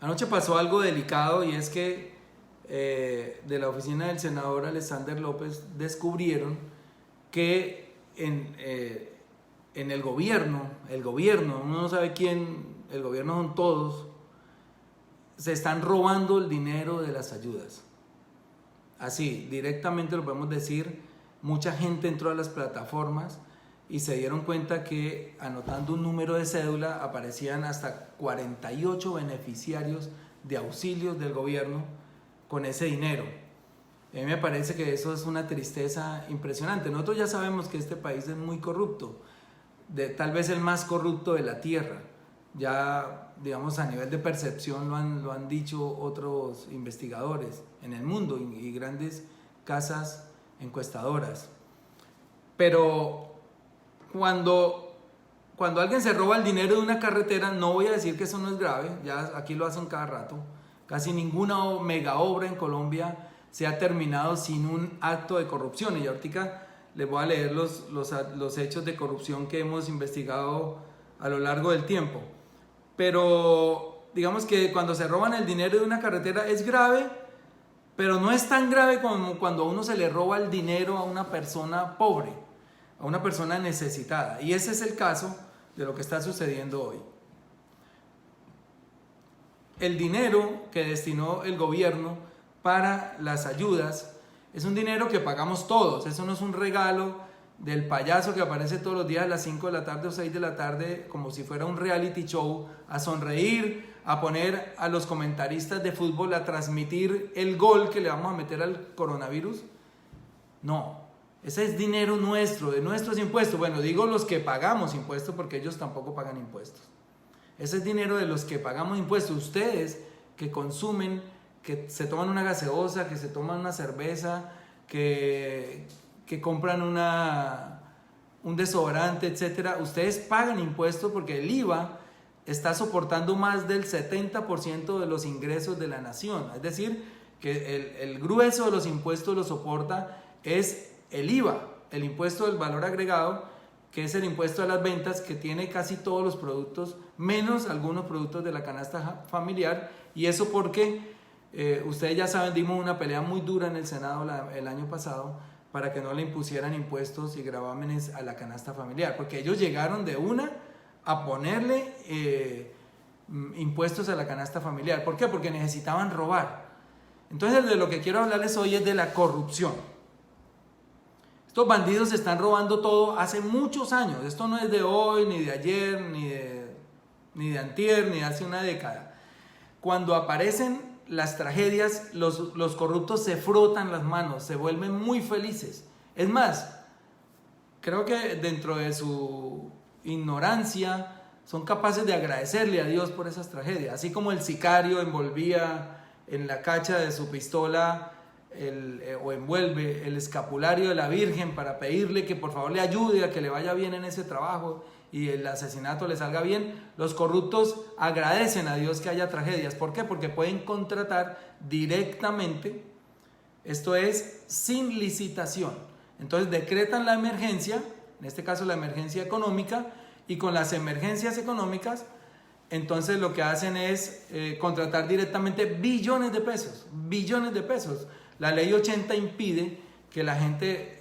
Anoche pasó algo delicado y es que de la oficina del senador Alexander López descubrieron que en el gobierno, uno no sabe quién, el gobierno son todos, se están robando el dinero de las ayudas. Así, directamente lo podemos decir, mucha gente entró a las plataformas y se dieron cuenta que anotando un número de cédula aparecían hasta 48 beneficiarios de auxilios del gobierno con ese dinero. A mí me parece que eso es una tristeza impresionante. Nosotros ya sabemos que este país es muy corrupto, tal vez el más corrupto de la tierra. Ya, digamos, a nivel de percepción lo han dicho otros investigadores en el mundo y grandes casas encuestadoras. Pero cuando alguien se roba el dinero de una carretera, no voy a decir que eso no es grave, ya aquí lo hacen cada rato. Casi ninguna mega obra en Colombia se ha terminado sin un acto de corrupción. Y ahorita les voy a leer los hechos de corrupción que hemos investigado a lo largo del tiempo. Pero digamos que cuando se roban el dinero de una carretera es grave, pero no es tan grave como cuando a uno se le roba el dinero a una persona pobre, a una persona necesitada. Y ese es el caso de lo que está sucediendo hoy. El dinero que destinó el gobierno para las ayudas es un dinero que pagamos todos. Eso no es un regalo del payaso que aparece todos los días a las 5 de la tarde o 6 de la tarde como si fuera un reality show, a sonreír, a poner a los comentaristas de fútbol a transmitir el gol que le vamos a meter al coronavirus. No, ese es dinero nuestro, de nuestros impuestos. Bueno, digo los que pagamos impuestos porque ellos tampoco pagan impuestos. Ese es dinero de los que pagamos impuestos. Ustedes que consumen, que se toman una gaseosa, que se toman una cerveza, que compran un desodorante, etcétera, ustedes pagan impuestos porque el IVA está soportando más del 70% de los ingresos de la nación. Es decir, que el grueso de los impuestos lo soporta es el IVA, el impuesto del valor agregado, que es el impuesto a las ventas, que tiene casi todos los productos, menos algunos productos de la canasta familiar. Y eso porque ustedes ya saben, dimos una pelea muy dura en el Senado el año pasado para que no le impusieran impuestos y gravámenes a la canasta familiar, porque ellos llegaron de una a ponerle impuestos a la canasta familiar. ¿Por qué? Porque necesitaban robar. Entonces, de lo que quiero hablarles hoy es de la corrupción. Estos bandidos están robando todo hace muchos años. Esto no es de hoy, ni de ayer, ni de antier, ni de hace una década. Cuando aparecen las tragedias, los corruptos se frotan las manos, se vuelven muy felices. Es más, creo que dentro de su ignorancia son capaces de agradecerle a Dios por esas tragedias. Así como el sicario envolvía en la cacha de su pistola o envuelve el escapulario de la Virgen para pedirle que por favor le ayude a que le vaya bien en ese trabajo y el asesinato le salga bien, los corruptos agradecen a Dios que haya tragedias. ¿Por qué? Porque pueden contratar directamente, esto es sin licitación. Entonces decretan la emergencia, en este caso la emergencia económica, y con las emergencias económicas, entonces lo que hacen es contratar directamente billones de pesos. La ley 80 impide que la gente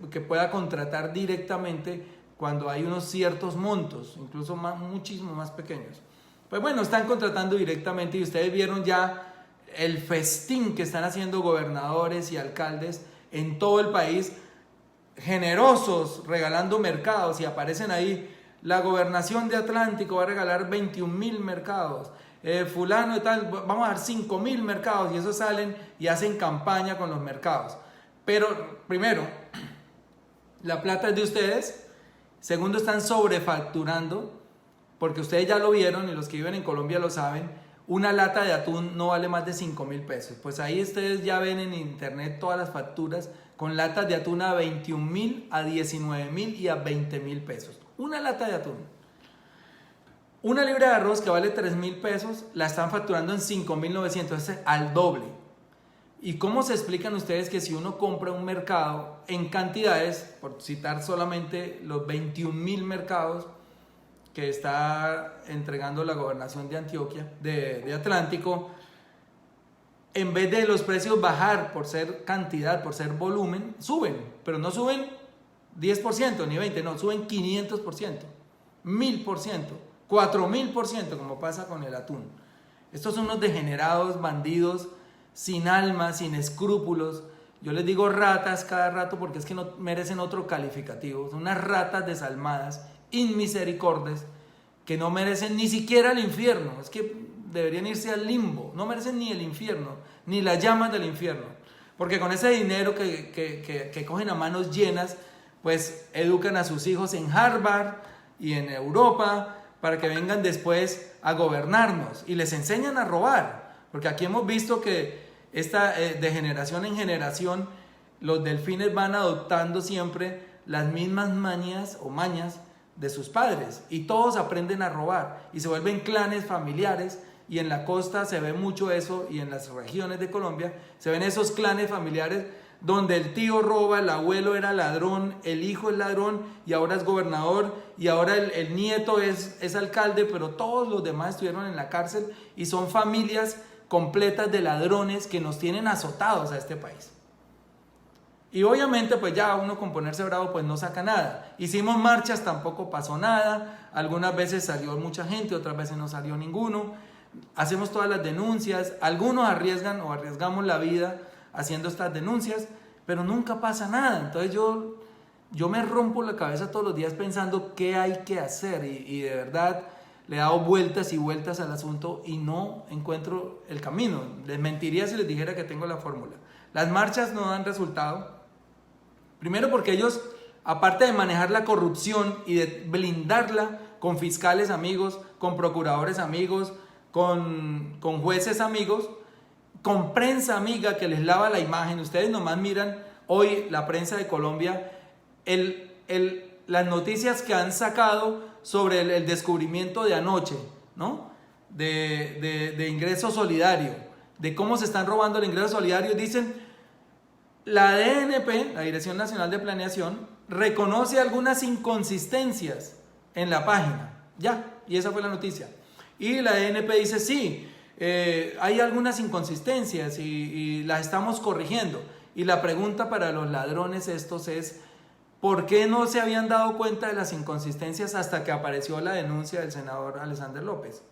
que pueda contratar directamente cuando hay unos ciertos montos, incluso muchísimo más pequeños. Pues bueno, están contratando directamente y ustedes vieron ya el festín que están haciendo gobernadores y alcaldes en todo el país, generosos, regalando mercados, y aparecen ahí, la gobernación de Atlántico va a regalar 21,000 mercados, fulano y tal, vamos a dar 5,000 mercados, y esos salen y hacen campaña con los mercados. Pero primero, la plata es de ustedes. Segundo, están sobrefacturando, porque ustedes ya lo vieron y los que viven en Colombia lo saben, una lata de atún no vale más de 5,000 pesos. Pues ahí ustedes ya ven en internet todas las facturas con latas de atún a 21,000, a 19,000 y a 20,000 pesos. Una lata de atún. Una libra de arroz que vale 3,000 pesos la están facturando en 5,900, es al doble. ¿Y cómo se explican ustedes que si uno compra un mercado en cantidades, por citar solamente los 21,000 mercados, que está entregando la gobernación de Antioquia, de Atlántico, en vez de los precios bajar por ser cantidad, por ser volumen, suben, pero no suben 10% ni 20%, no, suben 500%, 1000%, 4000%, como pasa con el atún. Estos son unos degenerados, bandidos, sin alma, sin escrúpulos. Yo les digo ratas cada rato porque es que no merecen otro calificativo. Son unas ratas desalmadas, inmisericordes, que no merecen ni siquiera el infierno. Es que deberían irse al limbo. No merecen ni el infierno, ni las llamas del infierno. Porque con ese dinero que cogen a manos llenas, pues educan a sus hijos en Harvard y en Europa para que vengan después a gobernarnos y les enseñan a robar. Porque aquí hemos visto que de generación en generación los delfines van adoptando siempre las mismas mañas de sus padres y todos aprenden a robar y se vuelven clanes familiares, y en la costa se ve mucho eso, y en las regiones de Colombia se ven esos clanes familiares donde el tío roba, el abuelo era ladrón, el hijo es ladrón y ahora es gobernador, y ahora el nieto es alcalde, pero todos los demás estuvieron en la cárcel y son familias completas de ladrones que nos tienen azotados a este país. Y obviamente pues ya uno con ponerse bravo pues no saca nada. Hicimos marchas, tampoco pasó nada, algunas veces salió mucha gente, otras veces no salió ninguno. Hacemos todas las denuncias, algunos arriesgan o arriesgamos la vida haciendo estas denuncias, pero nunca pasa nada. Entonces yo me rompo la cabeza todos los días pensando qué hay que hacer, y de verdad le he dado vueltas y vueltas al asunto y no encuentro el camino. Les mentiría si les dijera que tengo la fórmula. Las marchas no dan resultado. Primero porque ellos, aparte de manejar la corrupción y de blindarla con fiscales amigos, con procuradores amigos, con jueces amigos, con prensa amiga que les lava la imagen. Ustedes nomás miran hoy la prensa de Colombia, las noticias que han sacado sobre el descubrimiento de anoche, ¿no? de ingreso solidario, de cómo se están robando el ingreso solidario. Dicen, la DNP, la Dirección Nacional de Planeación, reconoce algunas inconsistencias en la página, ya, y esa fue la noticia. Y la DNP dice, sí, hay algunas inconsistencias y las estamos corrigiendo. Y la pregunta para los ladrones estos es, ¿por qué no se habían dado cuenta de las inconsistencias hasta que apareció la denuncia del senador Alexander López?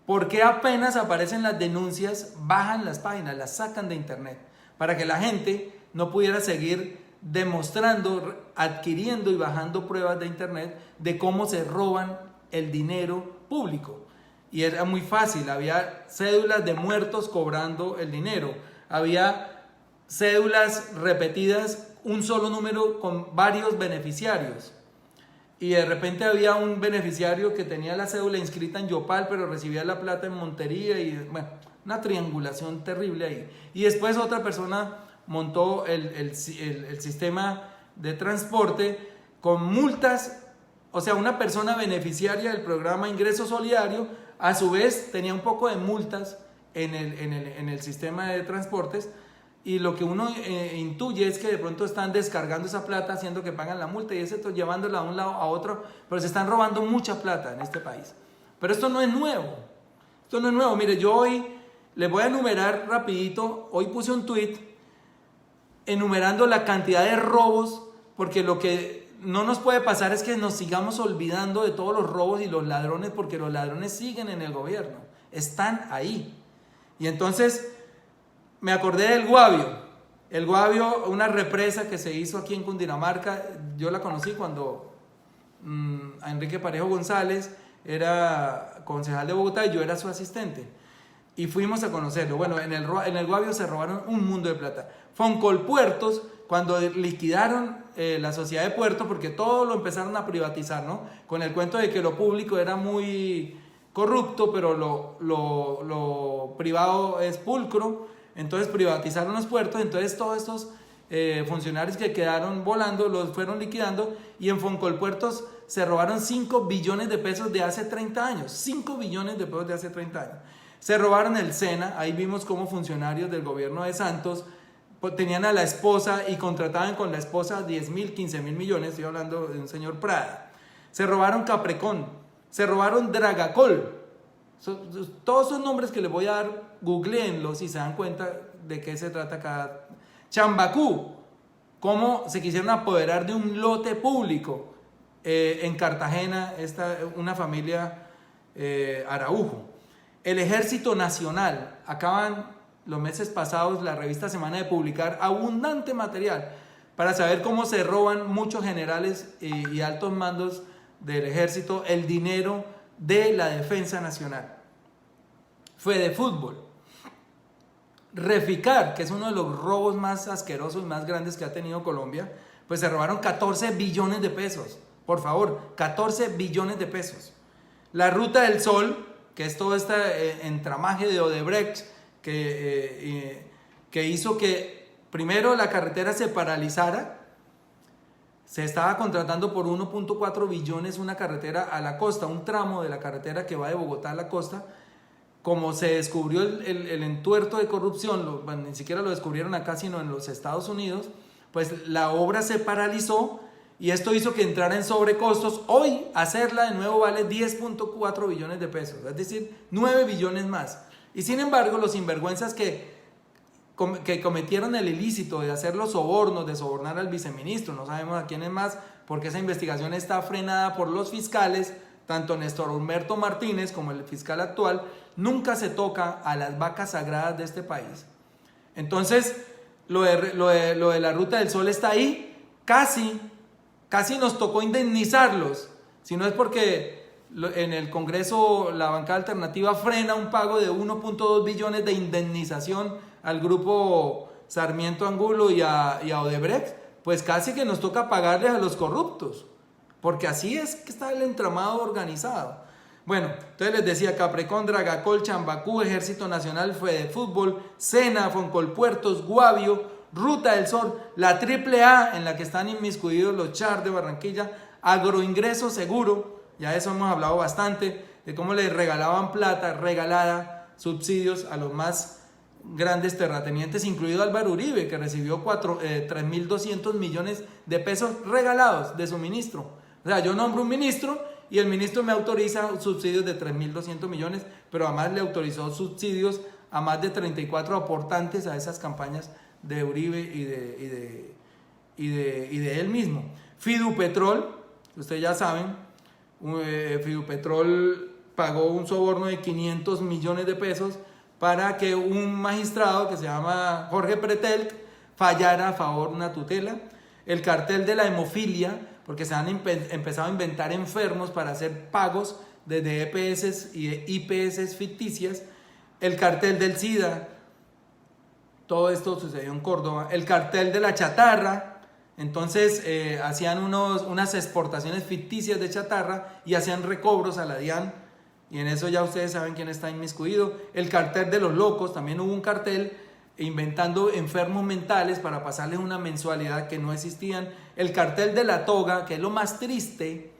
¿Por qué apenas aparecen las denuncias, bajan las páginas, las sacan de internet? Para que la gente no pudiera seguir demostrando, adquiriendo y bajando pruebas de internet de cómo se roban el dinero público. Y era muy fácil, había cédulas de muertos cobrando el dinero, había cédulas repetidas, un solo número con varios beneficiarios, y de repente había un beneficiario que tenía la cédula inscrita en Yopal pero recibía la plata en Montería, y bueno, una triangulación terrible ahí. Y después otra persona montó el sistema de transporte con multas. O sea, una persona beneficiaria del programa Ingreso Solidario a su vez tenía un poco de multas en el sistema de transportes, y lo que uno intuye es que de pronto están descargando esa plata haciendo que pagan la multa y eso, llevándola de un lado a otro, pero se están robando mucha plata en este país. Pero esto no es nuevo, Mire, yo hoy les voy a enumerar rapidito, hoy puse un tweet enumerando la cantidad de robos, porque lo que no nos puede pasar es que nos sigamos olvidando de todos los robos y los ladrones, porque los ladrones siguen en el gobierno, están ahí. Y entonces me acordé del Guavio, una represa que se hizo aquí en Cundinamarca. Yo la conocí cuando a Enrique Parejo González era concejal de Bogotá y yo era su asistente. Y fuimos a conocerlo. Bueno, en el Guavio se robaron un mundo de plata. Foncolpuertos, cuando liquidaron la sociedad de puertos, porque todo lo empezaron a privatizar, ¿no? Con el cuento de que lo público era muy corrupto, pero lo privado es pulcro. Entonces privatizaron los puertos, entonces todos estos funcionarios que quedaron volando los fueron liquidando, y en Foncolpuertos se robaron 5 billones de pesos de hace 30 años. 5 billones de pesos de hace 30 años. Se robaron el SENA, ahí vimos cómo funcionarios del gobierno de Santos tenían a la esposa y contrataban con la esposa 10.000, 15.000 millones, estoy hablando de un señor Prada. Se robaron Caprecón, Se robaron Dragacol. Todos esos nombres que les voy a dar, googleenlos y se dan cuenta de qué se trata cada. Chambacú, cómo se quisieron apoderar de un lote público en Cartagena, una familia Araujo. El Ejército Nacional, acaban los meses pasados la revista Semana de publicar abundante material para saber cómo se roban muchos generales y altos mandos del ejército el dinero de la defensa nacional. Fedefútbol. Reficar, que es uno de los robos más asquerosos y más grandes que ha tenido Colombia, pues se robaron 14 billones de pesos. Por favor, 14 billones de pesos. La Ruta del Sol, que es todo este entramaje de Odebrecht que hizo que primero la carretera se paralizara. Se estaba contratando por 1.4 billones una carretera a la costa, un tramo de la carretera que va de Bogotá a la costa. Como se descubrió el entuerto de corrupción, ni siquiera lo descubrieron acá, sino en los Estados Unidos, pues la obra se paralizó y esto hizo que entrara en sobrecostos. Hoy hacerla de nuevo vale 10.4 billones de pesos, es decir, 9 billones más. Y sin embargo, los sinvergüenzas que cometieron el ilícito de hacer los sobornos, de sobornar al viceministro, no sabemos a quién es más, porque esa investigación está frenada por los fiscales, tanto Néstor Humberto Martínez como el fiscal actual. Nunca se toca a las vacas sagradas de este país. Entonces, lo de la Ruta del Sol está ahí, casi nos tocó indemnizarlos, si no es porque en el Congreso la bancada alternativa frena un pago de 1.2 billones de indemnización al grupo Sarmiento Angulo y a Odebrecht, pues casi que nos toca pagarles a los corruptos, porque así es que está el entramado organizado. Bueno, entonces les decía, Caprecón, Dragacol, Chambacú, Ejército Nacional, Fedefútbol, Sena, Foncolpuertos, Guavio, Ruta del Sol, la AAA en la que están inmiscuidos los Char de Barranquilla, Agroingreso Seguro, ya eso hemos hablado bastante, de cómo les regalaban plata regalada, subsidios a los más grandes terratenientes, incluido Álvaro Uribe, que recibió 3.200 millones de pesos regalados de su ministro. O sea, yo nombro un ministro y el ministro me autoriza subsidios de 3.200 millones, pero además le autorizó subsidios a más de 34 aportantes a esas campañas de Uribe y de él mismo. Fidupetrol, ustedes ya saben, Fidupetrol pagó un soborno de 500 millones de pesos para que un magistrado que se llama Jorge Pretel fallara a favor de una tutela. El cartel de la hemofilia, porque se han empezado a inventar enfermos para hacer pagos desde EPS y IPS ficticias. El cartel del SIDA, todo esto sucedió en Córdoba. El cartel de la chatarra, entonces hacían unas exportaciones ficticias de chatarra y hacían recobros a la DIAN, y en eso ya ustedes saben quién está inmiscuido. El cartel de los locos, también hubo un cartel inventando enfermos mentales para pasarles una mensualidad que no existían. El cartel de la toga, que es lo más triste,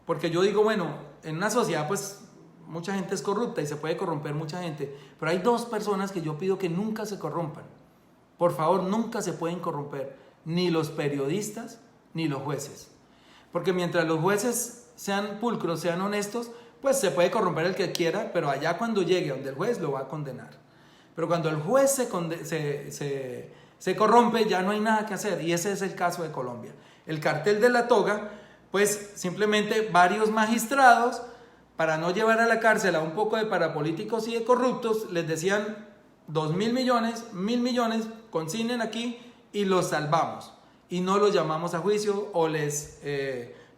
porque yo digo, bueno, en una sociedad pues mucha gente es corrupta y se puede corromper mucha gente, pero hay dos personas que yo pido que nunca se corrompan. Por favor, nunca se pueden corromper, ni los periodistas ni los jueces, porque mientras los jueces sean pulcros, sean honestos, pues se puede corromper el que quiera, pero allá cuando llegue donde el juez lo va a condenar. Pero cuando el juez se corrompe, ya no hay nada que hacer, y ese es el caso de Colombia. El cartel de la toga, pues simplemente varios magistrados, para no llevar a la cárcel a un poco de parapolíticos y de corruptos, les decían 2.000 millones, 1.000 millones, consignen aquí y los salvamos. Y no los llamamos a juicio, o les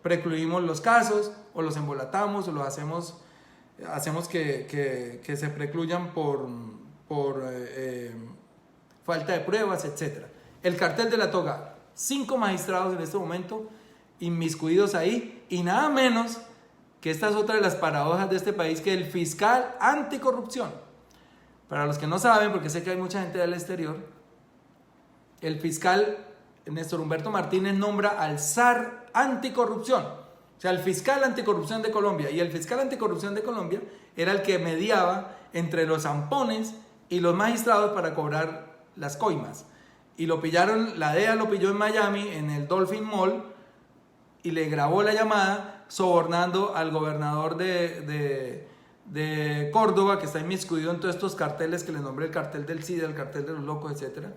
precluimos los casos, o los embolatamos, o los hacemos que se precluyan por falta de pruebas, etc. El cartel de la toga, 5 magistrados en este momento inmiscuidos ahí, y nada menos que esta es otra de las paradojas de este país, que el fiscal anticorrupción. Para los que no saben, porque sé que hay mucha gente del exterior, el fiscal Néstor Humberto Martínez nombra al zar anticorrupción, o sea, el fiscal anticorrupción de Colombia. Y el fiscal anticorrupción de Colombia era el que mediaba entre los zampones y los magistrados para cobrar las coimas. Y lo pillaron, la DEA lo pilló en Miami, en el Dolphin Mall, y le grabó la llamada sobornando al gobernador de Córdoba, que está inmiscuido en todos estos carteles que le nombré, el cartel del SIDA, el cartel de los locos, etc.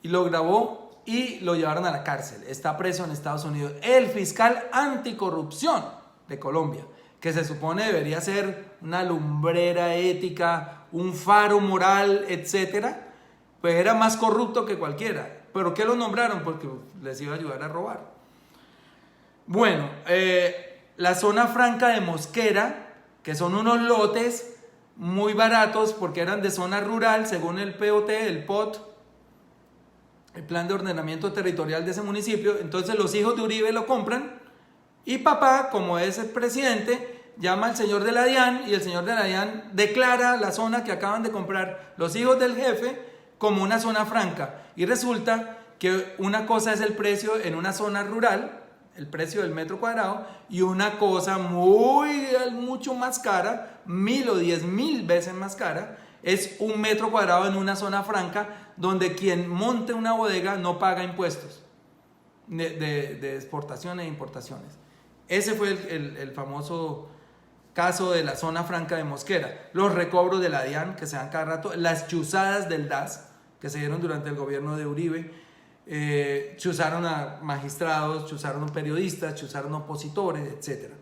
Y lo grabó y lo llevaron a la cárcel. Está preso en Estados Unidos. El fiscal anticorrupción de Colombia, que se supone debería ser una lumbrera ética, un faro moral, etc., pues era más corrupto que cualquiera. ¿Pero qué lo nombraron? Porque les iba a ayudar a robar. Bueno, la zona franca de Mosquera, que son unos lotes muy baratos porque eran de zona rural, según el POT, el Plan de Ordenamiento Territorial de ese municipio. Entonces los hijos de Uribe lo compran y papá, como es el presidente, llama al señor de la DIAN y el señor de la DIAN declara la zona que acaban de comprar los hijos del jefe como una zona franca. Y resulta que una cosa es el precio en una zona rural, el precio del metro cuadrado, y una cosa mucho más cara, 1000 o 10.000 veces más cara, es un metro cuadrado en una zona franca donde quien monte una bodega no paga impuestos de exportaciones e importaciones. Ese fue el famoso caso de la zona franca de Mosquera. Los recobros de la DIAN que se dan cada rato, las chuzadas del DAS que se dieron durante el gobierno de Uribe. Chuzaron a magistrados, chuzaron a periodistas, chuzaron a opositores, etc.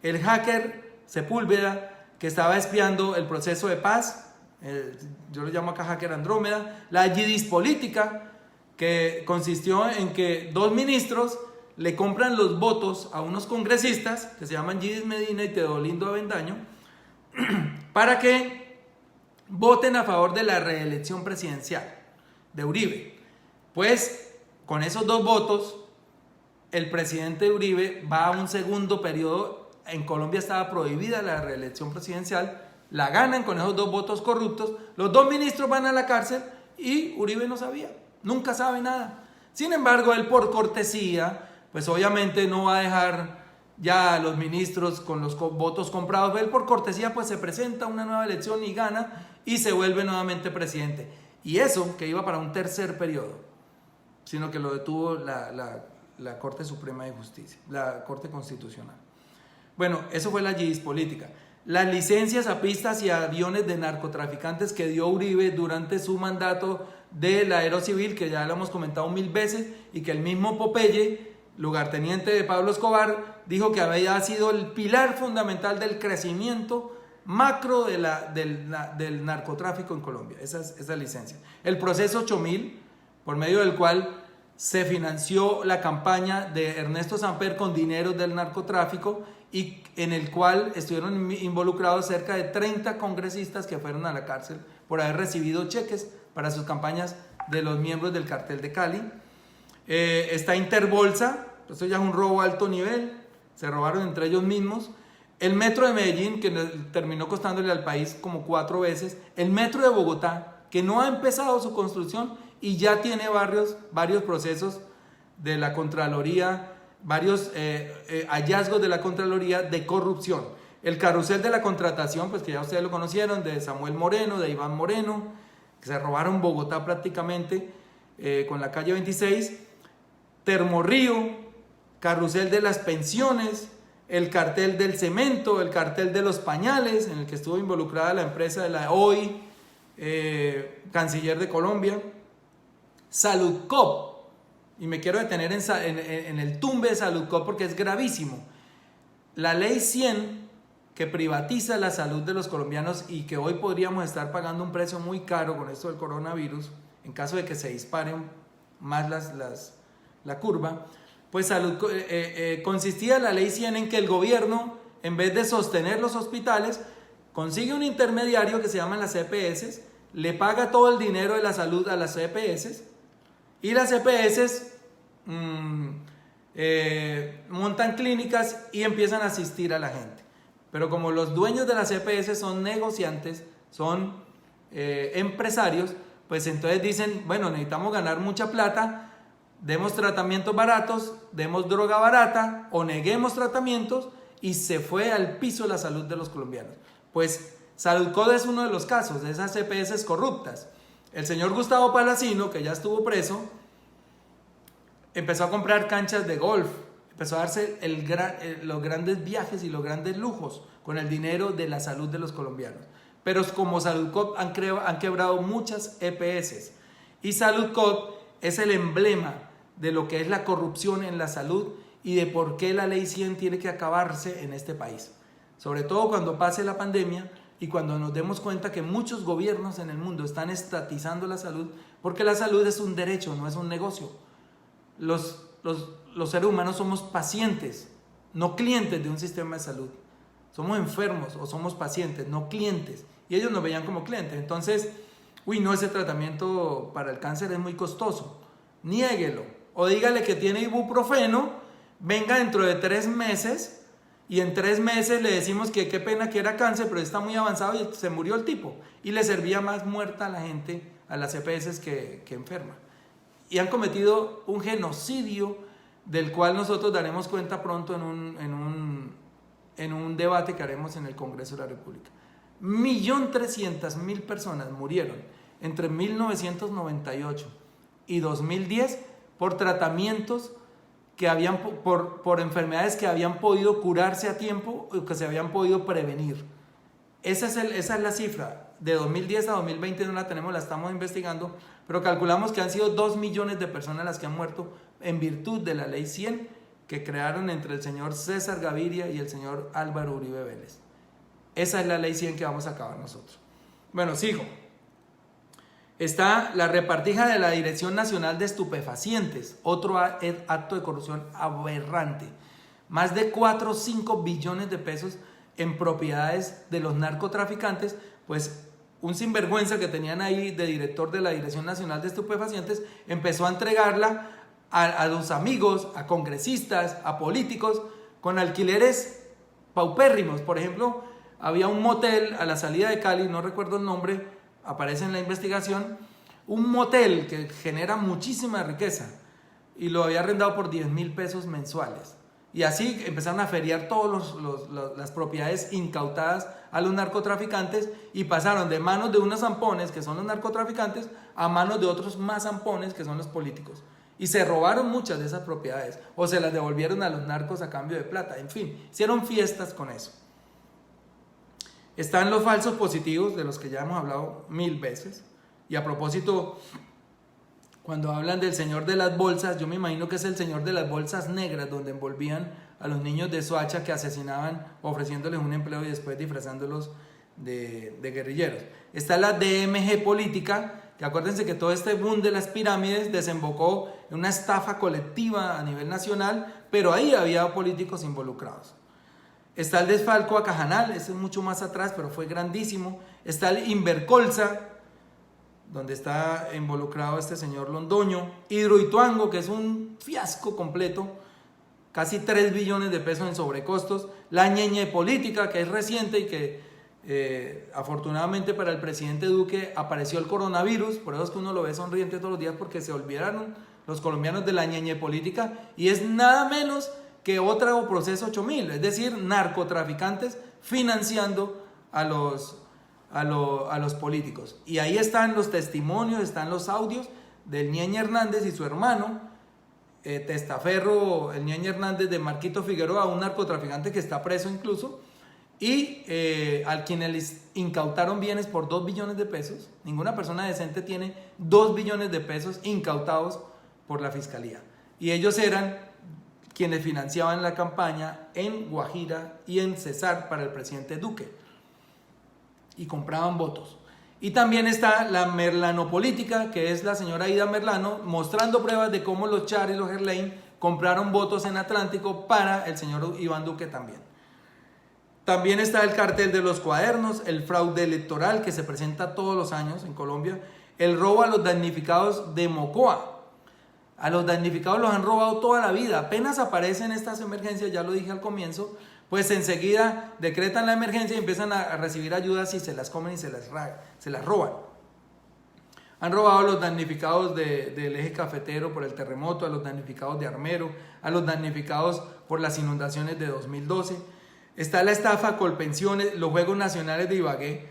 El hacker Sepúlveda, que estaba espiando el proceso de paz, yo lo llamo acá hacker Andrómeda. La Yidis política, que consistió en que dos ministros le compran los votos a unos congresistas que se llaman Yidis Medina y Teodolindo Avendaño para que voten a favor de la reelección presidencial de Uribe. Pues con esos dos votos el presidente Uribe va a un segundo periodo. En Colombia estaba prohibida la reelección presidencial, la ganan con esos dos votos corruptos, los dos ministros van a la cárcel y Uribe no sabía, nunca sabe nada. Sin embargo, él por cortesía, pues obviamente no va a dejar ya a los ministros con los votos comprados. Él por cortesía pues se presenta a una nueva elección y gana y se vuelve nuevamente presidente. Y eso que iba para un tercer periodo, sino que lo detuvo la Corte Suprema de Justicia, la Corte Constitucional. Bueno, eso fue la Yidis política. Las licencias a pistas y a aviones de narcotraficantes que dio Uribe durante su mandato del Aerocivil, que ya lo hemos comentado 1000 veces, y que el mismo Popeye, lugarteniente de Pablo Escobar, dijo que había sido el pilar fundamental del crecimiento macro del narcotráfico en Colombia, esa licencia. El proceso 8000, por medio del cual se financió la campaña de Ernesto Samper con dinero del narcotráfico y en el cual estuvieron involucrados cerca de 30 congresistas que fueron a la cárcel por haber recibido cheques para sus campañas de los miembros del cartel de Cali. Está Interbolsa, esto ya es un robo a alto nivel, se robaron entre ellos mismos. El metro de Medellín, que terminó costándole al país como 4 veces. El metro de Bogotá, que no ha empezado su construcción y ya tiene varios procesos de la Contraloría, varios hallazgos de la Contraloría de corrupción. El carrusel de la contratación, pues que ya ustedes lo conocieron, de Samuel Moreno, de Iván Moreno, que se robaron Bogotá prácticamente con la calle 26. Termorrío, carrusel de las pensiones, el cartel del cemento, el cartel de los pañales, en el que estuvo involucrada la empresa de la hoy canciller de Colombia. Saludcop, y me quiero detener en el tumbe de Saludcop porque es gravísimo. La ley 100, que privatiza la salud de los colombianos y que hoy podríamos estar pagando un precio muy caro con esto del coronavirus, en caso de que se disparen más la curva, pues consistía la ley 100 en que el gobierno, en vez de sostener los hospitales, consigue un intermediario que se llama las EPS, le paga todo el dinero de la salud a las EPS y las EPS montan clínicas y empiezan a asistir a la gente. Pero como los dueños de las EPS son negociantes, son empresarios, pues entonces dicen, bueno, necesitamos ganar mucha plata, demos tratamientos baratos, demos droga barata o neguemos tratamientos, y se fue al piso la salud de los colombianos. Pues Saludcop es uno de los casos de esas EPS corruptas. El señor Gustavo Palacino, que ya estuvo preso, empezó a comprar canchas de golf, empezó a darse los grandes viajes y los grandes lujos con el dinero de la salud de los colombianos. Pero como Saludcop han quebrado muchas EPS y Saludcop es el emblema de lo que es la corrupción en la salud y de por qué la ley 100 tiene que acabarse en este país. Sobre todo cuando pase la pandemia y cuando nos demos cuenta que muchos gobiernos en el mundo están estatizando la salud, porque la salud es un derecho, no es un negocio. Los seres humanos somos pacientes, no clientes de un sistema de salud. Somos enfermos o somos pacientes, no clientes. Y ellos nos veían como clientes. Entonces, no, ese tratamiento para el cáncer es muy costoso. Niéguelo. O dígale que tiene ibuprofeno, venga dentro de 3 meses y en 3 meses le decimos que qué pena que era cáncer, pero está muy avanzado y se murió el tipo. Y le servía más muerta a la gente, a las EPS que enferma. Y han cometido un genocidio del cual nosotros daremos cuenta pronto en un debate que haremos en el Congreso de la República. 1.300.000 personas murieron entre 1998 y 2010 por tratamientos que habían, por enfermedades que habían podido curarse a tiempo o que se habían podido prevenir. Esa es la cifra. De 2010 a 2020 no la tenemos, la estamos investigando, pero calculamos que han sido 2 millones de personas las que han muerto en virtud de la ley 100 que crearon entre el señor César Gaviria y el señor Álvaro Uribe Vélez. Esa es la ley 100 que vamos a acabar nosotros. Bueno, sigo. Está la repartija de la Dirección Nacional de Estupefacientes, otro acto de corrupción aberrante. Más de 4 o 5 billones de pesos en propiedades de los narcotraficantes, pues un sinvergüenza que tenían ahí de director de la Dirección Nacional de Estupefacientes empezó a entregarla a los amigos, a congresistas, a políticos, con alquileres paupérrimos. Por ejemplo, había un motel a la salida de Cali, no recuerdo el nombre, aparece en la investigación, un motel que genera muchísima riqueza y lo había arrendado por 10,000 pesos mensuales. Y así empezaron a feriar todas las propiedades incautadas a los narcotraficantes y pasaron de manos de unos zampones, que son los narcotraficantes, a manos de otros más zampones, que son los políticos. Y se robaron muchas de esas propiedades o se las devolvieron a los narcos a cambio de plata. En fin, hicieron fiestas con eso. Están los falsos positivos, de los que ya hemos hablado 1000 veces. Y a propósito, cuando hablan del señor de las bolsas, yo me imagino que es el señor de las bolsas negras, donde envolvían a los niños de Soacha que asesinaban ofreciéndoles un empleo y después disfrazándolos de guerrilleros. Está la DMG política, que acuérdense que todo este boom de las pirámides desembocó en una estafa colectiva a nivel nacional, pero ahí había políticos involucrados. Está el desfalco a Cajanal, ese es mucho más atrás, pero fue grandísimo. Está el Invercolsa, donde está involucrado este señor Londoño. Hidroituango, que es un fiasco completo, casi 3 billones de pesos en sobrecostos. La ñeñe política, que es reciente y que afortunadamente para el presidente Duque apareció el coronavirus, por eso es que uno lo ve sonriente todos los días, porque se olvidaron los colombianos de la ñeñe política, y es nada menos que otro proceso 8000, es decir, narcotraficantes financiando a los políticos. Y ahí están los testimonios, están los audios del Ñeñe Hernández y su hermano, testaferro, el Ñeñe Hernández, de Marquito Figueroa, un narcotraficante que está preso incluso, y al quienes les incautaron bienes por 2 billones de pesos. Ninguna persona decente tiene 2 billones de pesos incautados por la fiscalía. Y ellos eran quienes financiaban la campaña en Guajira y en Cesar para el presidente Duque. Y compraban votos. Y también está la merlanopolítica, que es la señora Ida Merlano, mostrando pruebas de cómo los Char y los Gerlain compraron votos en Atlántico para el señor Iván Duque también. También está el cartel de los cuadernos, el fraude electoral que se presenta todos los años en Colombia, el robo a los damnificados de Mocoa. A los damnificados los han robado toda la vida. Apenas aparecen estas emergencias, ya lo dije al comienzo, pues enseguida decretan la emergencia y empiezan a recibir ayudas y se las comen y se las roban. Han robado a los damnificados del eje cafetero por el terremoto, a los damnificados de Armero, a los damnificados por las inundaciones de 2012. Está la estafa Colpensiones, los Juegos Nacionales de Ibagué,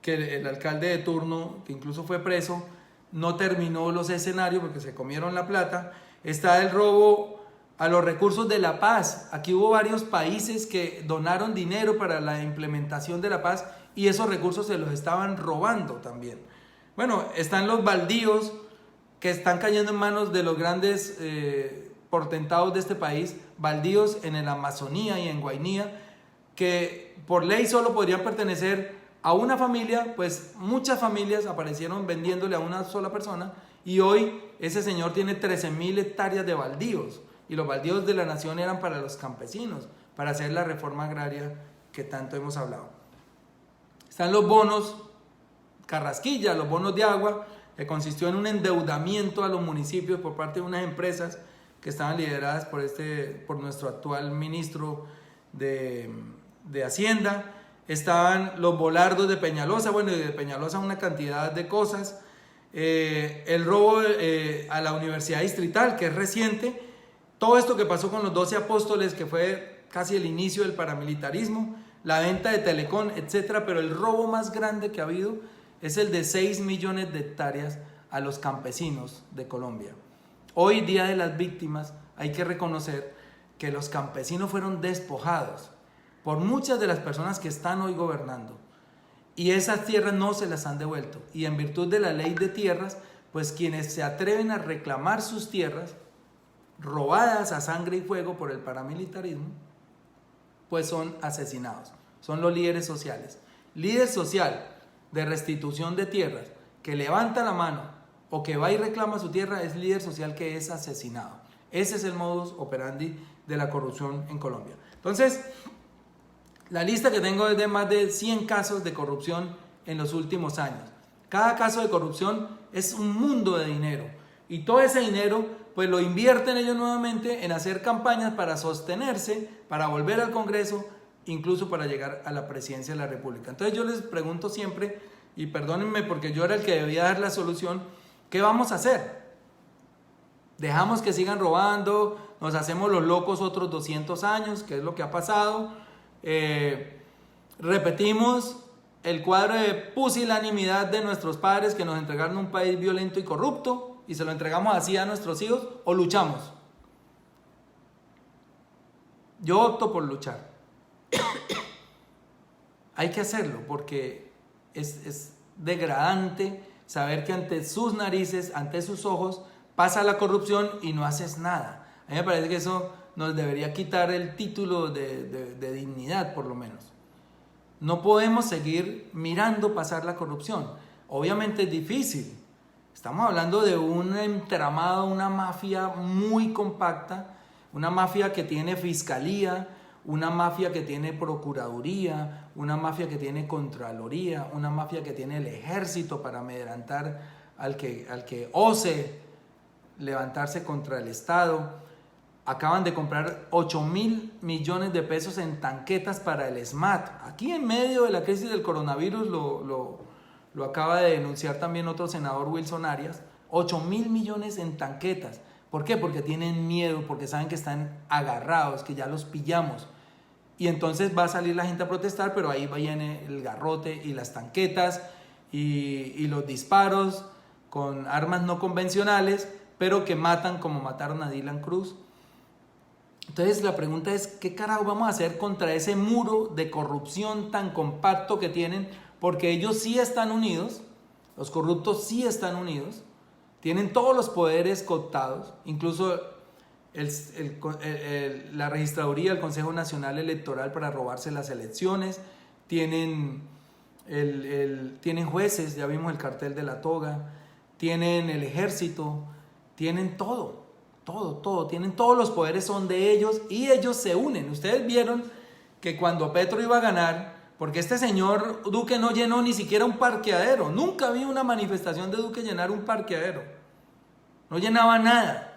que el alcalde de turno, que incluso fue preso, no terminó los escenarios porque se comieron la plata. Está el robo a los recursos de la paz. Aquí hubo varios países que donaron dinero para la implementación de la paz y esos recursos se los estaban robando también. Bueno, están los baldíos que están cayendo en manos de los grandes portentados de este país, baldíos en la Amazonía y en Guainía, que por ley solo podrían pertenecer a una familia, pues muchas familias aparecieron vendiéndole a una sola persona y hoy ese señor tiene 13.000 hectáreas de baldíos y los baldíos de la nación eran para los campesinos, para hacer la reforma agraria que tanto hemos hablado. Están los bonos Carrasquilla, los bonos de agua, que consistió en un endeudamiento a los municipios por parte de unas empresas que estaban lideradas por nuestro actual ministro de Hacienda. Estaban los volardos de Peñalosa, bueno, y de Peñalosa una cantidad de cosas. El robo a la Universidad Distrital, que es reciente. Todo esto que pasó con los 12 apóstoles, que fue casi el inicio del paramilitarismo. La venta de Telecom, etc. Pero el robo más grande que ha habido es el de 6 millones de hectáreas a los campesinos de Colombia. Hoy, Día de las Víctimas, hay que reconocer que los campesinos fueron despojados por muchas de las personas que están hoy gobernando. Y esas tierras no se las han devuelto. Y en virtud de la ley de tierras, pues quienes se atreven a reclamar sus tierras, robadas a sangre y fuego por el paramilitarismo, pues son asesinados. Son los líderes sociales. Líder social de restitución de tierras que levanta la mano o que va y reclama su tierra es líder social que es asesinado. Ese es el modus operandi de la corrupción en Colombia. Entonces, la lista que tengo es de más de 100 casos de corrupción en los últimos años. Cada caso de corrupción es un mundo de dinero y todo ese dinero pues lo invierten ellos nuevamente en hacer campañas para sostenerse, para volver al Congreso, incluso para llegar a la presidencia de la República. Entonces yo les pregunto siempre, y perdónenme porque yo era el que debía dar la solución, ¿qué vamos a hacer? ¿Dejamos que sigan robando? ¿Nos hacemos los locos otros 200 años? ¿Qué es lo que ha pasado? ¿Repetimos el cuadro de pusilanimidad de nuestros padres que nos entregaron un país violento y corrupto y se lo entregamos así a nuestros hijos? ¿O luchamos? Yo opto por luchar. Hay que hacerlo porque es degradante saber que ante sus narices, ante sus ojos, pasa la corrupción y no haces nada. A mí me parece que eso nos debería quitar el título de dignidad, por lo menos. No podemos seguir mirando pasar la corrupción. Obviamente es difícil. Estamos hablando de un entramado, una mafia muy compacta, una mafia que tiene fiscalía, una mafia que tiene procuraduría, una mafia que tiene contraloría, una mafia que tiene el ejército para amedrentar al que ose levantarse contra el Estado. Acaban de comprar 8.000 millones de pesos en tanquetas para el SMAT. Aquí en medio de la crisis del coronavirus lo acaba de denunciar también otro senador, Wilson Arias. 8.000 millones en tanquetas. ¿Por qué? Porque tienen miedo, porque saben que están agarrados, que ya los pillamos. Y entonces va a salir la gente a protestar, pero ahí viene el garrote y las tanquetas y los disparos con armas no convencionales, pero que matan como mataron a Dylan Cruz. Entonces la pregunta es, ¿qué carajo vamos a hacer contra ese muro de corrupción tan compacto que tienen? Porque ellos sí están unidos, los corruptos sí están unidos, tienen todos los poderes cooptados, incluso la registraduría, el Consejo Nacional Electoral para robarse las elecciones, tienen jueces, ya vimos el cartel de la toga, tienen el ejército, tienen todo, tienen todos los poderes, son de ellos y ellos se unen. Ustedes vieron que cuando Petro iba a ganar, porque este señor Duque no llenó ni siquiera un parqueadero, nunca vi una manifestación de Duque llenar un parqueadero, no llenaba nada.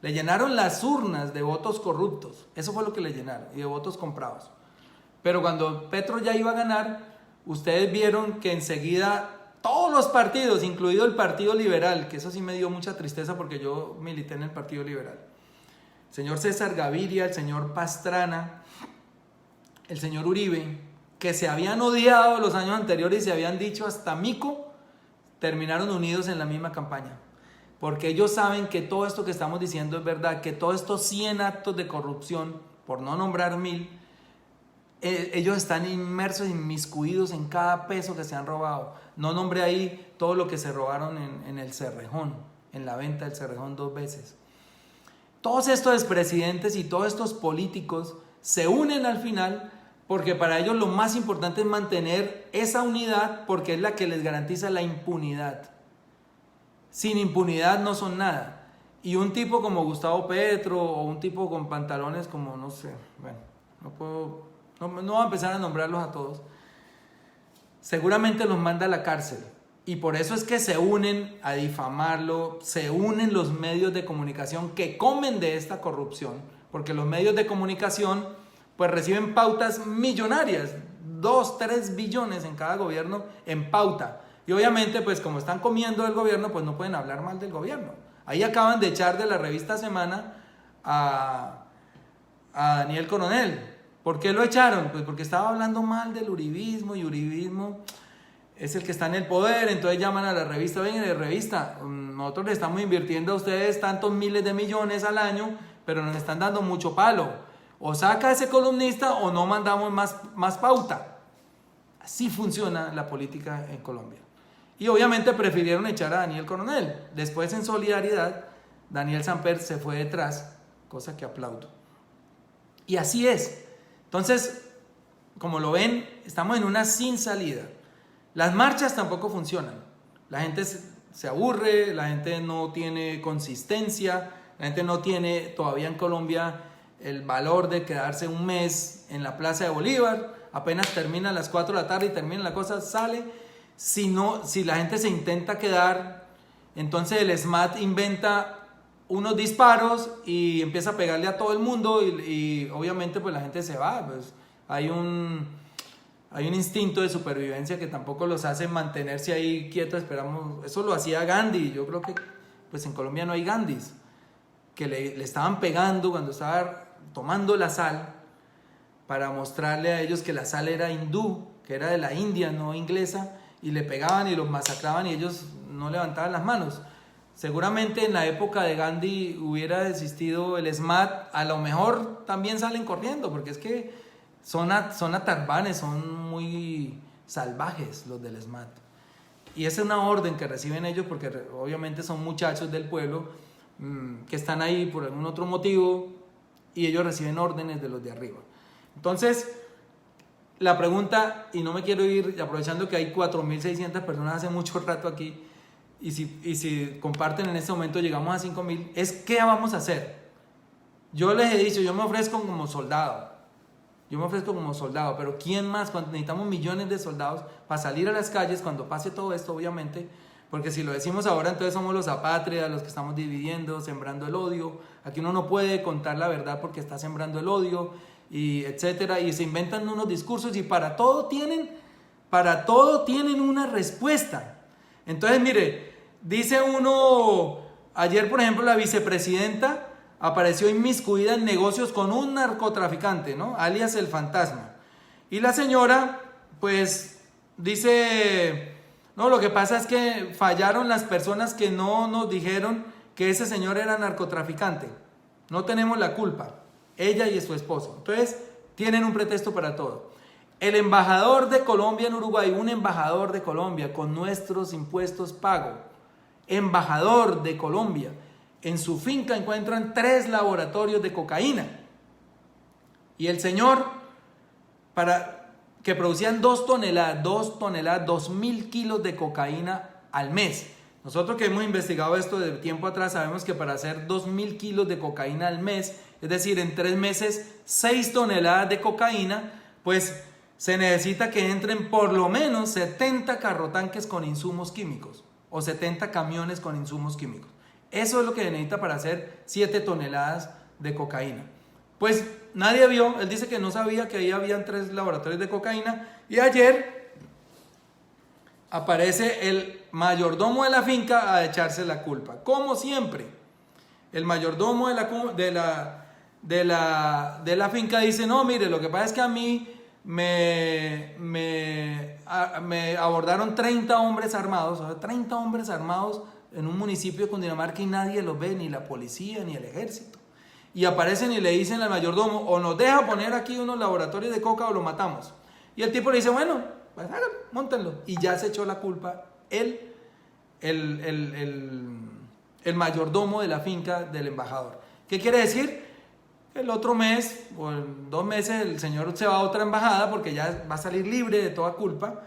Le llenaron las urnas de votos corruptos, eso fue lo que le llenaron, y de votos comprados. Pero cuando Petro ya iba a ganar, ustedes vieron que enseguida todos los partidos, incluido el Partido Liberal, que eso sí me dio mucha tristeza porque yo milité en el Partido Liberal, el señor César Gaviria, el señor Pastrana, el señor Uribe, que se habían odiado los años anteriores y se habían dicho hasta mico, terminaron unidos en la misma campaña. porque ellos saben que todo esto que estamos diciendo es verdad, que todos estos 100 actos de corrupción, por no nombrar 1000, ellos están inmersos, inmiscuidos en cada peso que se han robado. No nombré ahí todo lo que se robaron en el Cerrejón, en la venta del Cerrejón 2 veces. Todos estos expresidentes y todos estos políticos se unen al final porque para ellos lo más importante es mantener esa unidad, porque es la que les garantiza la impunidad. Sin impunidad no son nada. Y un tipo como Gustavo Petro o un tipo con pantalones como, no sé, bueno, no voy a empezar a nombrarlos a todos, seguramente los manda a la cárcel. Y por eso es que se unen a difamarlo, se unen los medios de comunicación que comen de esta corrupción, porque los medios de comunicación pues reciben pautas millonarias, 2-3 billones en cada gobierno en pauta. Y obviamente pues como están comiendo del gobierno, pues no pueden hablar mal del gobierno. Ahí acaban de echar de la revista Semana a Daniel Coronel. ¿Por qué lo echaron? Pues porque estaba hablando mal del uribismo, y uribismo es el que está en el poder. Entonces llaman a la revista, vengan de revista, nosotros le estamos invirtiendo a ustedes tantos miles de millones al año, pero nos están dando mucho palo. O saca a ese columnista o no mandamos más pauta. Así funciona la política en Colombia. Y obviamente prefirieron echar a Daniel Coronel. Después, en solidaridad, Daniel Samper se fue detrás, cosa que aplaudo. Y así es. Entonces, como lo ven, estamos en una sin salida. Las marchas tampoco funcionan. La gente se aburre, la gente no tiene consistencia, la gente no tiene todavía en Colombia el valor de quedarse un mes en la Plaza de Bolívar. Apenas termina a las 4 de la tarde y termina la cosa, sale. Si la gente se intenta quedar, entonces el SMAT inventa unos disparos y empieza a pegarle a todo el mundo y obviamente pues la gente se va. Pues hay un instinto de supervivencia que tampoco los hace mantenerse ahí quietos. Esperamos, eso lo hacía Gandhi. Yo creo que pues en Colombia no hay Gandhis, que le estaban pegando cuando estaba tomando la sal para mostrarle a ellos que la sal era hindú, que era de la India, no inglesa, y le pegaban y los masacraban y ellos no levantaban las manos. Seguramente en la época de Gandhi hubiera existido el SMAT, a lo mejor también salen corriendo, porque es que son atarbanes, son muy salvajes los del SMAT. Y esa es una orden que reciben ellos porque obviamente son muchachos del pueblo que están ahí por algún otro motivo y ellos reciben órdenes de los de arriba. Entonces, la pregunta, y no me quiero ir, aprovechando que hay 4.600 personas hace mucho rato aquí, y si comparten en este momento llegamos a 5.000, es ¿qué vamos a hacer? Yo les he dicho, yo me ofrezco como soldado, pero ¿quién más? Necesitamos millones de soldados para salir a las calles cuando pase todo esto, obviamente, porque si lo decimos ahora, entonces somos los apátridas, los que estamos dividiendo, sembrando el odio. Aquí uno no puede contar la verdad porque está sembrando el odio, y etcétera, y se inventan unos discursos y para todo tienen una respuesta. Entonces, mire, dice uno, ayer por ejemplo la vicepresidenta apareció inmiscuida en negocios con un narcotraficante, ¿no? Alias el fantasma. Y la señora, pues, dice, no, lo que pasa es que fallaron las personas que no nos dijeron que ese señor era narcotraficante. No tenemos la culpa, ella y su esposo. Entonces, tienen un pretexto para todo. El embajador de Colombia en Uruguay, un embajador de Colombia con nuestros impuestos pago, embajador de Colombia, en su finca encuentran 3 laboratorios de cocaína. Y el señor, que producían 2.000 kilos de cocaína al mes. Nosotros que hemos investigado esto de tiempo atrás, sabemos que para hacer 2.000 kilos de cocaína al mes, es decir, en 3 meses, 6 toneladas de cocaína, pues se necesita que entren por lo menos 70 carrotanques con insumos químicos o 70 camiones con insumos químicos. Eso es lo que necesita para hacer 7 toneladas de cocaína. Pues nadie vio, él dice que no sabía que ahí habían 3 laboratorios de cocaína, y ayer aparece el mayordomo de la finca a echarse la culpa, como siempre. El mayordomo de la finca dice, no, mire, lo que pasa es que a mí me abordaron 30 hombres armados, o sea, 30 hombres armados en un municipio de Cundinamarca y nadie los ve, ni la policía, ni el ejército. Y aparecen y le dicen al mayordomo, o nos deja poner aquí unos laboratorios de coca o lo matamos. Y el tipo le dice, bueno, pues háganlo, móntenlo. Y ya se echó la culpa el mayordomo de la finca del embajador. ¿Qué quiere decir? El otro mes o en 2 meses el señor se va a otra embajada porque ya va a salir libre de toda culpa,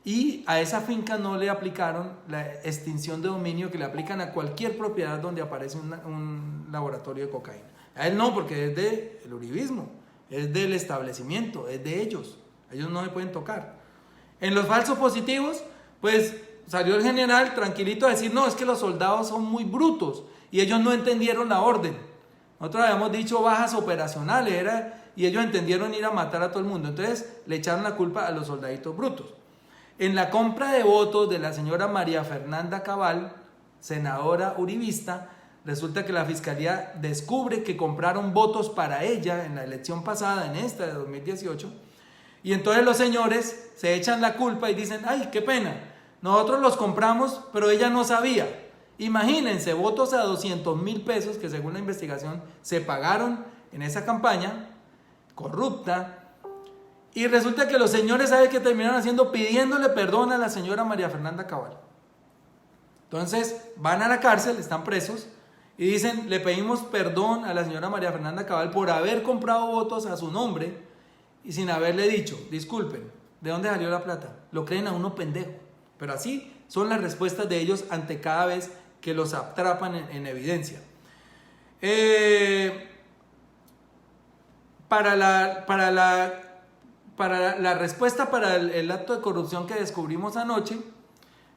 y a esa finca no le aplicaron la extinción de dominio que le aplican a cualquier propiedad donde aparece un laboratorio de cocaína. A él no, porque es del uribismo, es del establecimiento, es de ellos. Ellos no se pueden tocar. En los falsos positivos, pues salió el general tranquilito a decir, no, es que los soldados son muy brutos y ellos no entendieron la orden. Nosotros habíamos dicho bajas operacionales, y ellos entendieron ir a matar a todo el mundo. Entonces le echaron la culpa a los soldaditos brutos. En la compra de votos de la señora María Fernanda Cabal, senadora uribista, resulta que la fiscalía descubre que compraron votos para ella en la elección pasada, en esta de 2018, y entonces los señores se echan la culpa y dicen, ay, qué pena, nosotros los compramos, pero ella no sabía. Imagínense, votos a 200,000 pesos que según la investigación se pagaron en esa campaña corrupta. Y resulta que los señores, ¿saben qué terminaron haciendo? Pidiéndole perdón a la señora María Fernanda Cabal. Entonces van a la cárcel, están presos, y dicen, le pedimos perdón a la señora María Fernanda Cabal por haber comprado votos a su nombre y sin haberle dicho, disculpen, ¿de dónde salió la plata? Lo creen a uno pendejo. Pero así son las respuestas de ellos ante cada vez que los atrapan en evidencia. Para la respuesta para el acto de corrupción que descubrimos anoche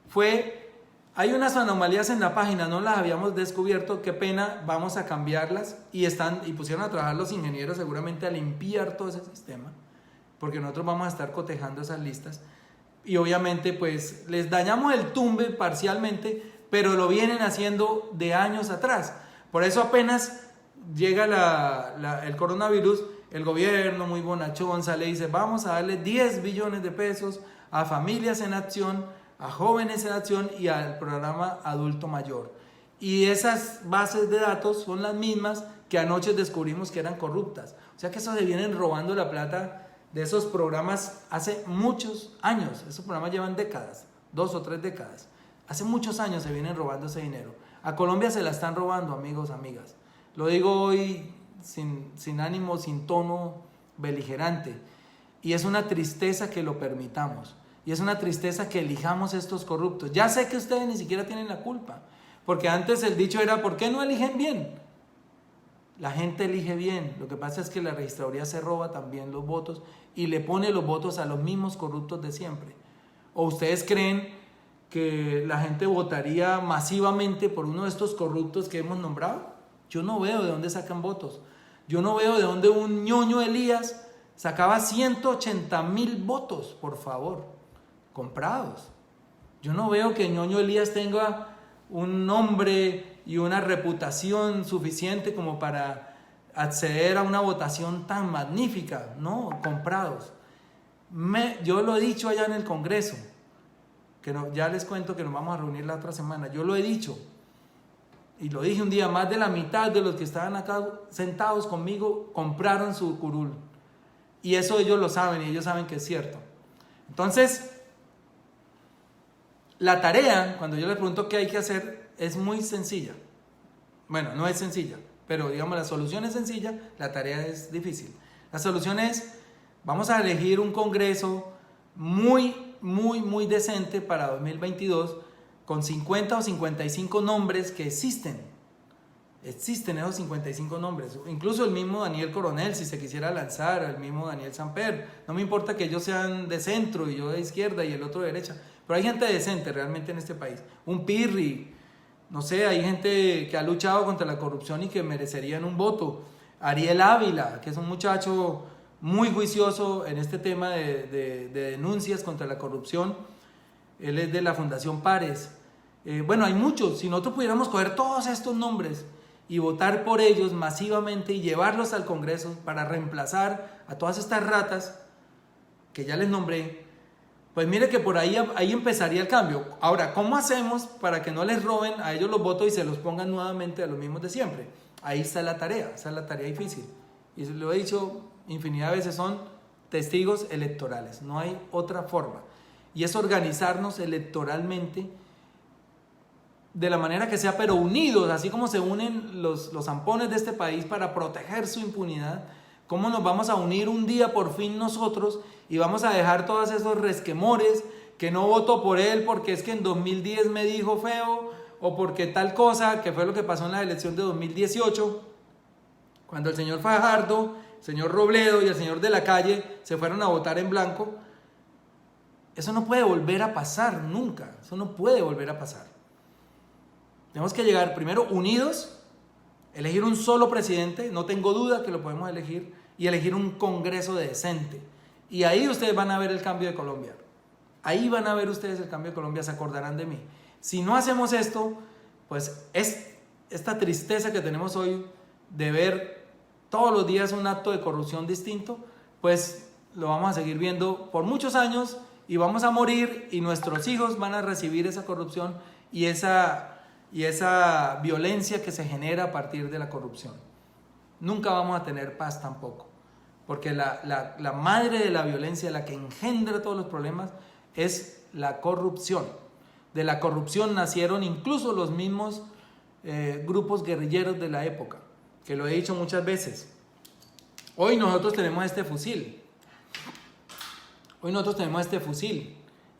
fue, hay unas anomalías en la página, no las habíamos descubierto, qué pena, vamos a cambiarlas, y pusieron a trabajar los ingenieros seguramente a limpiar todo ese sistema, porque nosotros vamos a estar cotejando esas listas, y obviamente pues les dañamos el tumbe parcialmente, pero lo vienen haciendo de años atrás. Por eso apenas llega el coronavirus, el gobierno muy bonachón sale y dice, vamos a darle 10 billones de pesos a familias en acción, a jóvenes en acción y al programa adulto mayor. Y esas bases de datos son las mismas que anoche descubrimos que eran corruptas. O sea que eso se vienen robando la plata de esos programas hace muchos años. Esos programas llevan décadas, 2 o 3 décadas. Hace muchos años se vienen robando ese dinero. A Colombia se la están robando, amigos, amigas. Lo digo hoy sin ánimo, sin tono beligerante. Y es una tristeza que lo permitamos. Y es una tristeza que elijamos estos corruptos. Ya sé que ustedes ni siquiera tienen la culpa. Porque antes el dicho era, ¿por qué no eligen bien? La gente elige bien. Lo que pasa es que la registraduría se roba también los votos y le pone los votos a los mismos corruptos de siempre. ¿O ustedes creen que la gente votaría masivamente por uno de estos corruptos que hemos nombrado? Yo no veo de dónde sacan votos. Yo no veo de dónde un ñoño Elías sacaba 180,000 votos, por favor, comprados. Yo no veo que ñoño Elías tenga un nombre y una reputación suficiente como para acceder a una votación tan magnífica. No, comprados. Yo lo he dicho allá en el Congreso, que ya les cuento que nos vamos a reunir la otra semana. Yo lo he dicho. Y lo dije un día, más de la mitad de los que estaban acá sentados conmigo compraron su curul. Y eso ellos lo saben y ellos saben que es cierto. Entonces, la tarea, cuando yo les pregunto qué hay que hacer, es muy sencilla. Bueno, no es sencilla, pero digamos la solución es sencilla, la tarea es difícil. La solución es, vamos a elegir un congreso muy decente para 2022, con 50 o 55 nombres que existen esos 55 nombres, incluso el mismo Daniel Coronel, si se quisiera lanzar, el mismo Daniel Samper, no me importa que ellos sean de centro y yo de izquierda y el otro de derecha, pero hay gente decente realmente en este país, un Pirri, no sé, hay gente que ha luchado contra la corrupción y que merecerían un voto, Ariel Ávila, que es un muchacho muy juicioso en este tema de denuncias contra la corrupción, él es de la Fundación Pares. Bueno, hay muchos. Si nosotros pudiéramos coger todos estos nombres y votar por ellos masivamente y llevarlos al Congreso para reemplazar a todas estas ratas que ya les nombré, Pues mire que por ahí empezaría el cambio. Ahora, ¿cómo hacemos para que no les roben a ellos los votos y se los pongan nuevamente a los mismos de siempre? Ahí está la tarea, esa es la tarea difícil. Y lo he dicho infinidad de veces, son testigos electorales, no hay otra forma. Y es organizarnos electoralmente de la manera que sea, pero unidos, así como se unen los zampones de este país para proteger su impunidad. ¿Cómo nos vamos a unir un día por fin nosotros y vamos a dejar todos esos resquemores, que no voto por él porque es que en 2010 me dijo feo, o porque tal cosa, que fue lo que pasó en la elección de 2018, cuando el señor Fajardo, el señor Robledo y el señor de la Calle se fueron a votar en blanco? Eso no puede volver a pasar nunca, eso no puede volver a pasar. Tenemos que llegar primero unidos, elegir un solo presidente, no tengo duda que lo podemos elegir, y elegir un Congreso decente. Y ahí ustedes van a ver el cambio de Colombia. Ahí van a ver ustedes el cambio de Colombia, se acordarán de mí. Si no hacemos esto, pues es esta tristeza que tenemos hoy de ver todos los días un acto de corrupción distinto, pues lo vamos a seguir viendo por muchos años y vamos a morir y nuestros hijos van a recibir esa corrupción y esa violencia que se genera a partir de la corrupción. Nunca vamos a tener paz tampoco, porque la madre de la violencia, la que engendra todos los problemas, es la corrupción. De la corrupción nacieron incluso los mismos grupos guerrilleros de la época, que lo he dicho muchas veces. Hoy nosotros tenemos este fusil.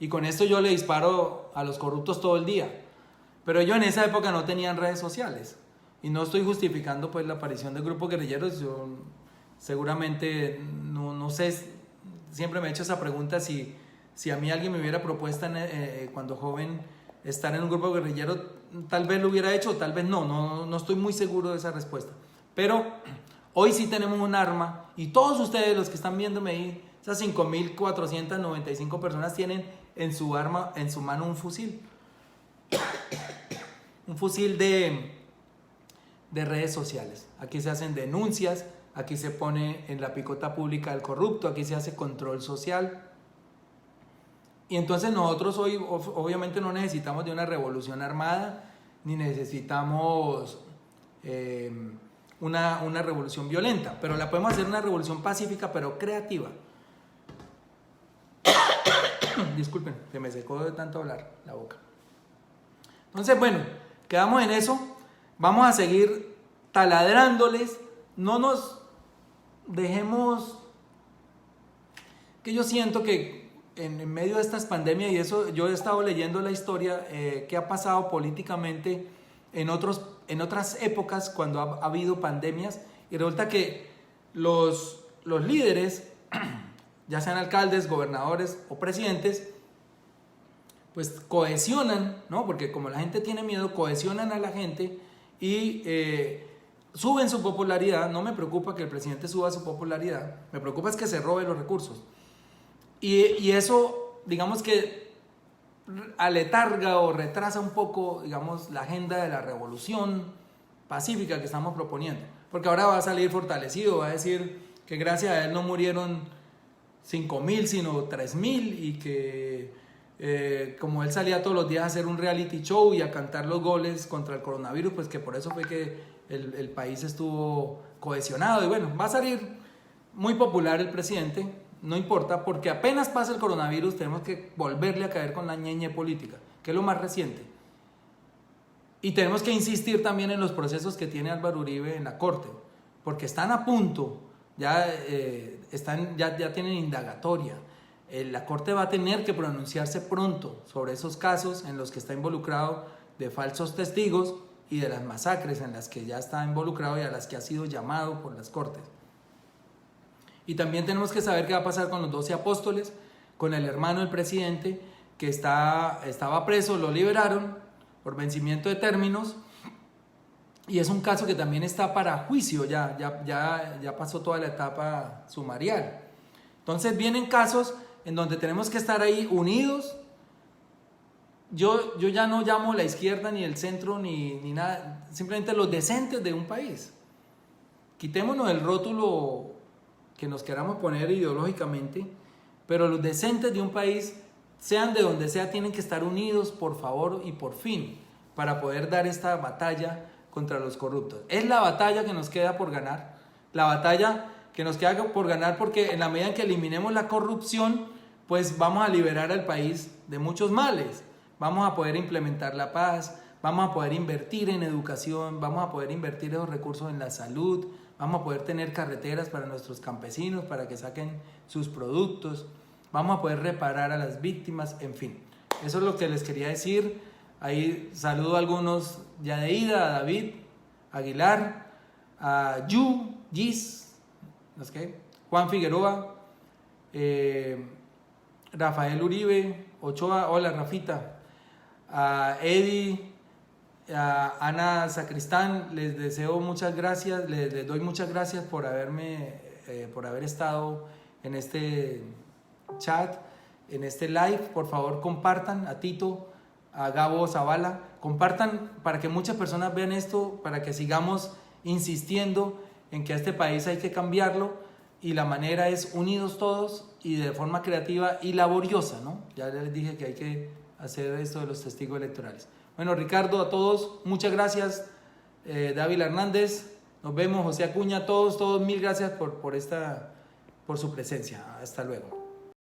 Y con esto yo le disparo a los corruptos todo el día. Pero ellos en esa época no tenían redes sociales. Y no estoy justificando pues la aparición de grupos guerrilleros. Yo seguramente no sé, siempre me he hecho esa pregunta si a mí alguien me hubiera propuesto cuando joven estar en un grupo guerrillero, tal vez lo hubiera hecho, tal vez no estoy muy seguro de esa respuesta. Pero hoy sí tenemos un arma y todos ustedes, los que están viéndome ahí, esas 5.495 personas tienen en su mano un fusil. Un fusil de redes sociales. Aquí se hacen denuncias, aquí se pone en la picota pública al corrupto, aquí se hace control social. Y entonces nosotros hoy obviamente no necesitamos de una revolución armada, ni necesitamos una revolución violenta, pero la podemos hacer una revolución pacífica, pero creativa. Disculpen, se me secó de tanto hablar la boca. Entonces, bueno, quedamos en eso. Vamos a seguir taladrándoles. No nos dejemos, que yo siento que en medio de estas pandemias, y eso yo he estado leyendo la historia que ha pasado políticamente en otras épocas cuando ha habido pandemias, y resulta que los líderes, ya sean alcaldes, gobernadores o presidentes, pues cohesionan, ¿no? Porque como la gente tiene miedo, cohesionan a la gente y suben su popularidad. No me preocupa que el presidente suba su popularidad, me preocupa es que se robe los recursos. Y eso, digamos que aletarga o retrasa un poco, digamos, la agenda de la revolución pacífica que estamos proponiendo. Porque ahora va a salir fortalecido, va a decir que gracias a él no murieron 5.000, sino 3.000, y que como él salía todos los días a hacer un reality show y a cantar los goles contra el coronavirus, pues que por eso fue que el país estuvo cohesionado. Y bueno, va a salir muy popular el presidente, no importa, porque apenas pasa el coronavirus tenemos que volverle a caer con la ñeñe política, que es lo más reciente. Y tenemos que insistir también en los procesos que tiene Álvaro Uribe en la Corte, porque están a punto, ya tienen indagatoria. La Corte va a tener que pronunciarse pronto sobre esos casos en los que está involucrado de falsos testigos y de las masacres en las que ya está involucrado y a las que ha sido llamado por las Cortes. Y también tenemos que saber qué va a pasar con los 12 apóstoles, con el hermano del presidente que estaba preso, lo liberaron por vencimiento de términos, y es un caso que también está para juicio, ya pasó toda la etapa sumarial. Entonces vienen casos en donde tenemos que estar ahí unidos. Yo ya no llamo la izquierda ni el centro ni nada, simplemente los decentes de un país. Quitémonos el rótulo que nos queramos poner ideológicamente, pero los decentes de un país sean de donde sea, tienen que estar unidos, por favor y por fin, para poder dar esta batalla contra los corruptos. Es la batalla que nos queda por ganar, la batalla que nos queda por ganar, porque en la medida en que eliminemos la corrupción, pues vamos a liberar al país de muchos males, vamos a poder implementar la paz, vamos a poder invertir en educación, vamos a poder invertir esos recursos en la salud, vamos a poder tener carreteras para nuestros campesinos, para que saquen sus productos, vamos a poder reparar a las víctimas, en fin. Eso es lo que les quería decir. Ahí saludo a algunos ya de ida, a David Aguilar, a Gis, Juan Figueroa, Rafael Uribe, Ochoa, hola Rafita, a Eddie, a Ana Sacristán, les deseo muchas gracias, les doy muchas gracias por haber estado en este chat, en este live. Por favor compartan, a Tito, a Gabo Zavala, compartan para que muchas personas vean esto, para que sigamos insistiendo en que a este país hay que cambiarlo, y la manera es unidos todos y de forma creativa y laboriosa, ¿no? Ya les dije que hay que hacer esto de los testigos electorales. Bueno, Ricardo, a todos, muchas gracias. David Hernández, nos vemos. José Acuña, todos, mil gracias por su presencia. Hasta luego.